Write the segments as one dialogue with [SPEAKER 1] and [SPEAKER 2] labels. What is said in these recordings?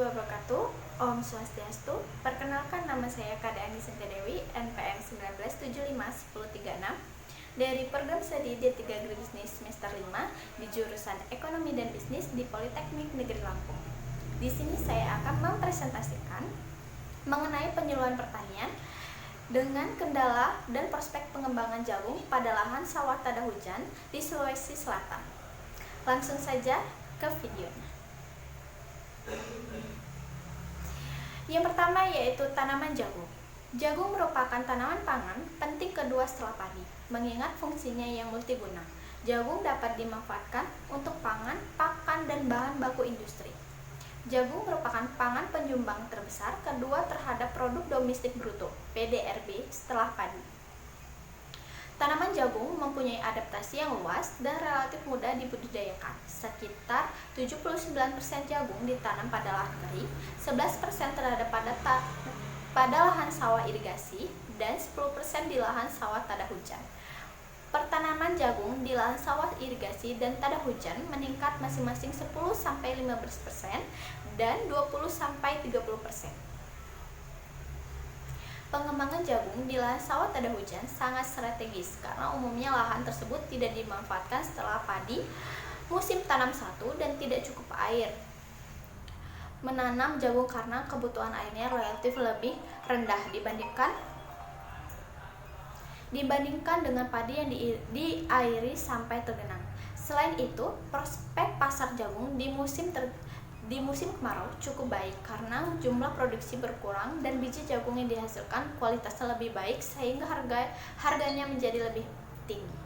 [SPEAKER 1] wabarakatuh. Om Swastiastu. Perkenalkan, nama saya Kadani Sintadewi, NPM 19751036 dari Program Studi D3 Agribisnis semester 5 di jurusan Ekonomi dan Bisnis di Politeknik Negeri Lampung. Di sini saya akan mempresentasikan mengenai penyuluhan pertanian dengan kendala dan prospek pengembangan jagung pada lahan sawah tada hujan di Sulawesi Selatan. Langsung saja ke videonya. Yang pertama yaitu tanaman jagung. Jagung merupakan tanaman pangan penting kedua setelah padi, mengingat fungsinya yang multiguna. Jagung dapat dimanfaatkan untuk pangan, pakan, dan bahan baku industri. Jagung merupakan pangan penyumbang terbesar kedua terhadap produk domestik bruto (PDRB) setelah padi. Tanaman jagung mempunyai adaptasi yang luas dan relatif mudah dibudidayakan. Sekitar 79% jagung ditanam pada lahan kering, 11% terhadap pada lahan sawah irigasi, dan 10% di lahan sawah tada hujan. Pertanaman jagung di lahan sawah irigasi dan tada hujan meningkat masing-masing 10-15% dan 20-30%. Pengembangan jagung di lahan sawah tada hujan sangat strategis karena umumnya lahan tersebut tidak dimanfaatkan setelah padi musim tanam 1 dan tidak cukup air. Menanam jagung karena kebutuhan airnya relatif lebih rendah dibandingkan dengan padi yang diairi sampai tergenang. Selain itu, prospek pasar jagung di musim kemarau cukup baik karena jumlah produksi berkurang dan biji jagung yang dihasilkan kualitasnya lebih baik sehingga harganya menjadi lebih tinggi.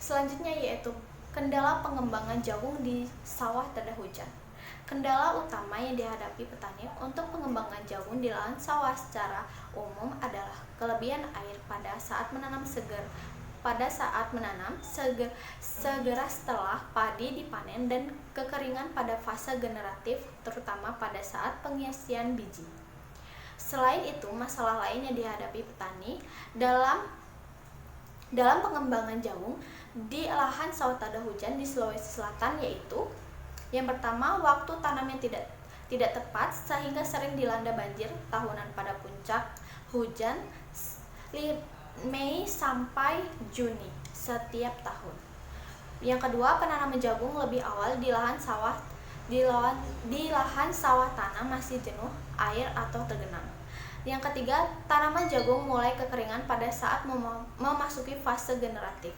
[SPEAKER 1] Selanjutnya yaitu kendala pengembangan jagung di sawah tada hujan. Kendala utama yang dihadapi petani untuk pengembangan jagung di lahan sawah secara umum adalah kelebihan air pada saat menanam segera setelah padi dipanen dan kekeringan pada fase generatif terutama pada saat pengisian biji. Selain itu, masalah lain yang dihadapi petani dalam pengembangan jagung di lahan sawah tada hujan di Sulawesi Selatan yaitu yang pertama, waktu tanam yang tidak tepat sehingga sering dilanda banjir tahunan pada puncak hujan Mei sampai Juni setiap tahun. Yang kedua, penanaman jagung lebih awal di lahan sawah tanah masih jenuh air atau tergenang. Yang ketiga, tanaman jagung mulai kekeringan pada saat memasuki fase generatif.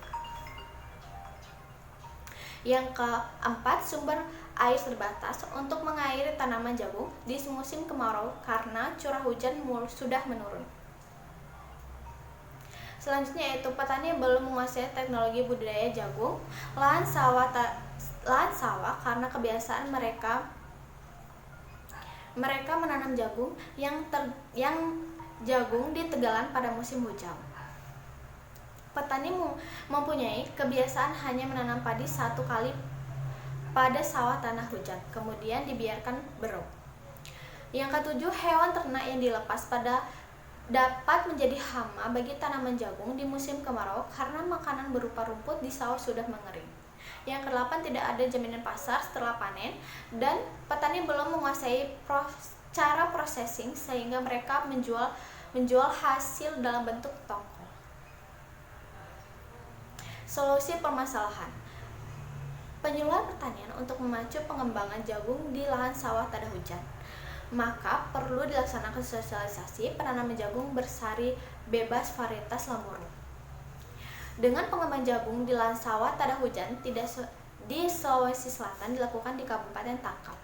[SPEAKER 1] Yang keempat, sumber air terbatas untuk mengairi tanaman jagung di musim kemarau karena curah hujan sudah menurun. Selanjutnya yaitu petani yang belum menguasai teknologi budidaya jagung lahan sawah karena kebiasaan mereka menanam jagung yang jagung di tegalan pada musim hujan. Petani mempunyai kebiasaan hanya menanam padi 1 kali pada sawah tanah hujan, kemudian dibiarkan berau. Yang ketujuh, hewan ternak yang dilepas dapat menjadi hama bagi tanaman jagung di musim kemarau karena makanan berupa rumput di sawah sudah mengering. Yang kedelapan, tidak ada jaminan pasar setelah panen dan petani belum menguasai cara processing sehingga mereka menjual hasil dalam bentuk tongkol. Solusi permasalahan. Penyuluhan pertanian untuk memacu pengembangan jagung di lahan sawah tada hujan. Maka perlu dilaksanakan sosialisasi penanaman jagung bersari bebas varietas lamuru. Dengan pengembangan jagung di lahan sawah tada hujan di Sulawesi Selatan dilakukan di Kabupaten Tangkap.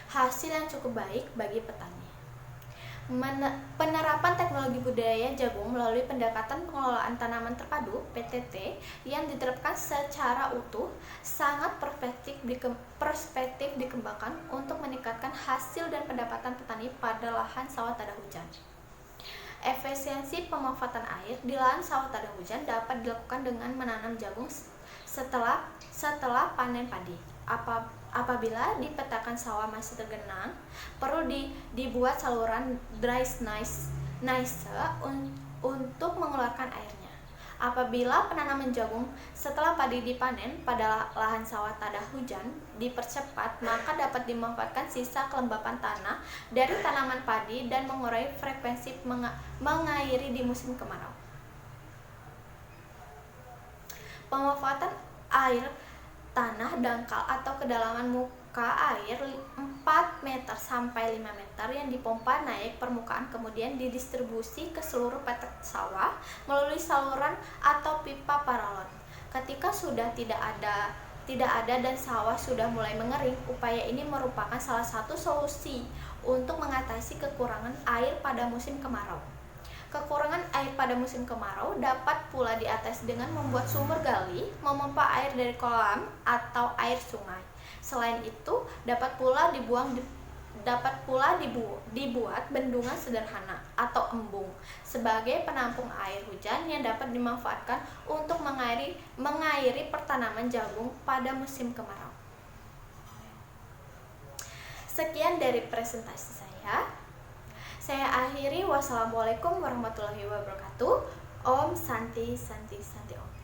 [SPEAKER 1] Hasil yang cukup baik bagi petani. Penerapan teknologi budidaya jagung melalui pendekatan pengelolaan tanaman terpadu (PTT) yang diterapkan secara utuh sangat prospektif dikembangkan untuk meningkatkan hasil dan pendapatan petani pada lahan sawah tada hujan. Efisiensi pemanfaatan air di lahan sawah tada hujan dapat dilakukan dengan menanam jagung setelah panen padi. Apabila dipetakan sawah masih tergenang, perlu dibuat saluran dry nice untuk mengeluarkan airnya. Apabila penanaman jagung setelah padi dipanen pada lahan sawah tak ada hujan dipercepat, maka dapat dimanfaatkan sisa kelembapan tanah dari tanaman padi dan mengurangi frekuensi mengairi di musim kemarau. Pemanfaatan air tanah dangkal atau kedalaman muka air 4 meter sampai 5 meter yang dipompa naik permukaan kemudian didistribusi ke seluruh petak sawah melalui saluran atau pipa paralon. Ketika sudah tidak ada dan sawah sudah mulai mengering, upaya ini merupakan salah satu solusi untuk mengatasi kekurangan air pada musim kemarau. Kekurangan air pada musim kemarau dapat pula diatasi dengan membuat sumur gali, memompa air dari kolam atau air sungai. Selain itu, dapat pula dibuat bendungan sederhana atau embung sebagai penampung air hujan yang dapat dimanfaatkan untuk mengairi pertanaman jagung pada musim kemarau. Sekian dari presentasi saya. Saya akhiri. Wassalamualaikum warahmatullahi wabarakatuh. Om Santi Santi Santi Om.